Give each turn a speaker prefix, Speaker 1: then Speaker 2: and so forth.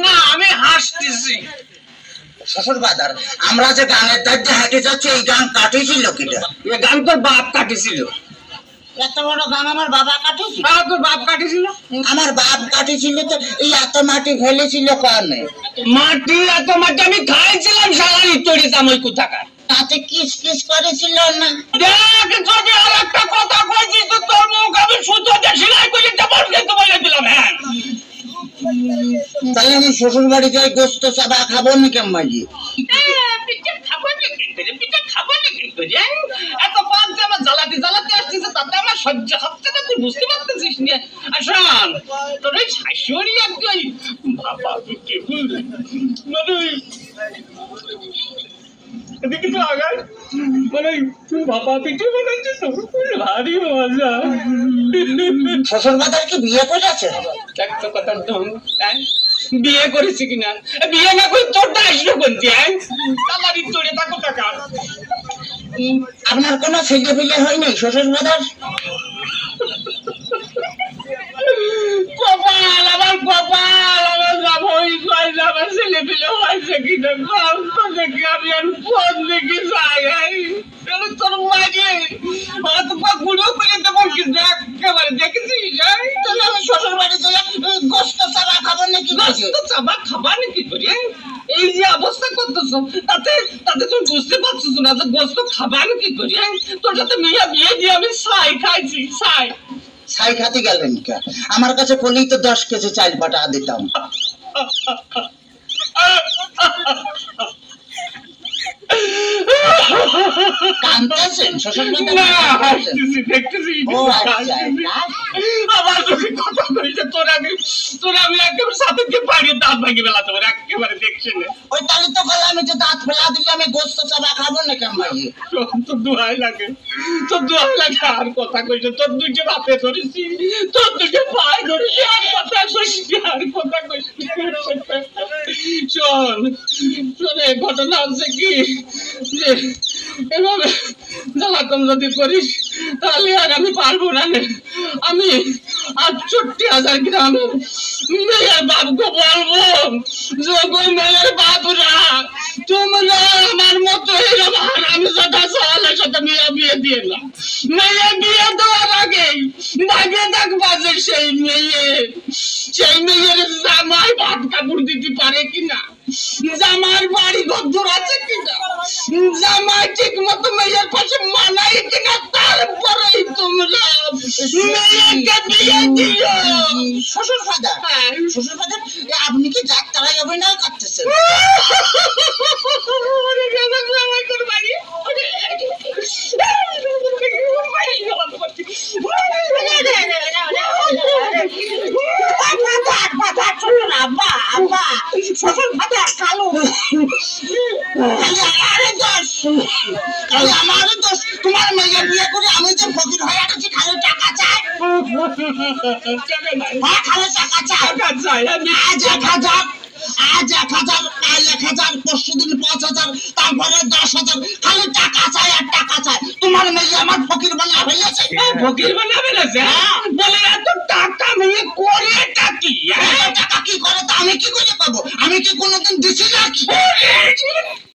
Speaker 1: না আমি হাসতেছি।
Speaker 2: শ্বশুর বাদার আমরা যে গানের দায়িত্বে হেঁটে যাচ্ছি এই গান কাটিয়েছিল কিটা?
Speaker 1: এই গান তোর বাপ কাটিছিল।
Speaker 2: এত বড় গান আমার বাবা কাটিয়েছিল?
Speaker 1: তোর বাপ কাটিছিল?
Speaker 2: আমার বাপ কাটিয়েছিল তো এই এত মাটি ফেলেছিল কানে।
Speaker 1: মাটি এত মাটি আমি খাইছিলাম সালারি তৈরি তামই কোথাকার।
Speaker 2: তাতে কিস কিস করেছিল না?
Speaker 1: দেখ যদি আর একটা কথা কইছিস তো তোর মুখ আমি সুতো দিয়ে সেলাই করে দেবো কিন্তু বলে দিলাম। হ্যাঁ
Speaker 2: তাহলে আমি শ্বশুর বাড়ি যাই গোস্ত চাবা খাবো না কেমন?
Speaker 1: পিঠে খাবো না কিন্তু পিঠে খাবো না কিন্তু এত পাক যে আমার জ্বালাতে জ্বালাতে আসতেছে তাতে আমার সহ্য হচ্ছে না, তুই বুঝতে পারতেছিস না। আসুন তোর ওই শাশুড়ি একজন বাবা পিঠে মানে এদিকে তো আগায় মানে বাবা পিঠে বানাচ্ছে তো ভারী মজা।
Speaker 2: শ্বশুর বাদার কি বিয়ে করেছে?
Speaker 1: একটা কথা ঢং বিয়ে করেছি কিনা? বিয়ে না করে তোরটা আসলো কোনটি? সালারি তোরে থাকো টাকা।
Speaker 2: আপনার কোনো ছেলে পিলে হয়নি শ্বশুর বাদার?
Speaker 1: কপাল আমার কপাল আমার যাবই কয়েছে আমার ছেলে পিলে হয়েছে কিনা কম তো দেখি আমি আর ফোন দেখি যাই তোর মাঝে অত গুলো করে দেবো কিন্তু একেবারে দেখেছিস।
Speaker 2: তাহলে আমি শ্বশুর বাড়ি যাই গোস্ত চাবা খাবো নাকি?
Speaker 1: গোস্ত চাবা খাবা নাকি করে এই যে অবস্থা করতেছ তাতে তাতে তুমি বুঝতে পারছো না যে গোস্ত খাবা নাকি করে? তোর সাথে মেয়ে বিয়ে দিয়ে আমি ছাই খাইছি ছাই।
Speaker 2: ছাই খাতে গেলেন কে? আমার কাছে বলেই তো 10 কেজি চাল পাঠা দিতাম। কাঁদতেছেন শ্বশুর বাদার?
Speaker 1: দেখতেছি আবার যদি কথা কইছে তোর আমি একেবারে সাথে দিয়ে পাড়িয়ে দাঁত ভাঙিয়ে বেলাতে পারে একেবারে দেখছি না।
Speaker 2: ওই তাহলে তো বলে আমি যে দাঁত ফেলা দিলে আমি গোস্ত চাবা খাবো না কেমন?
Speaker 1: তোর দোহাই লাগে তোর দোহাই লাগে আর কথা কইছে তোর দুইটা বাপে ধরেছি তোর দুইটা পায়ে ধরেছি আর কথা কইছি আর কথা কইছি। শোন শোনে ঘটনা হচ্ছে কি যে এভাবে জ্বালাতন যদি করিস তাহলে আর আমি পারবো না। আমি 68,000 গ্রামে মেয়ের বাপকে বলবো যোগো মেয়ের বাপরা তোমরা আমার মতো এরকম হারামি সাথে সওয়ালের সাথে মেয়ে বিয়ে দিয়ে না। মেয়ে বিয়ে দেওয়ার আগে ভাগে থাকবা যে সেই মেয়ের জামাই ভাত কাপড় দিতে পারে কিনা, জামার বাড়ি ঘর আছে কিনা, জামাই ঠিক মতো মেয়ের পাশে মানাই কিনা, তারপরেই তোমরা মেয়েকে বিয়ে দিও।
Speaker 2: শ্বশুর ফাদার শ্বশুর ফাদার আপনি কি যাত্রায় অভিনয় করতেছেন? শ্বশুর ফাদার কালো আমার দোষ। তোমার মেয়ে বিয়ে করে আমি যে ফকির হয়ে গেছি খালি টাকা চাই। খালি টাকা চাই। আজ 1,000 আজ 1,000 কাল 1,000 পরশুদিন 5,000 তারপরে 10,000 খালি টাকা চাই আর টাকা চাই। তোমার মেয়ে আমার ফকির বানা ফেলেছে।
Speaker 1: ফকির বানা ফেলেছে বলে এত টাকা মেয়ে করে টাকি
Speaker 2: টাকা কি করে তা আমি কি করে পাবো? আমি কি কোনোদিন দিছি নাকি?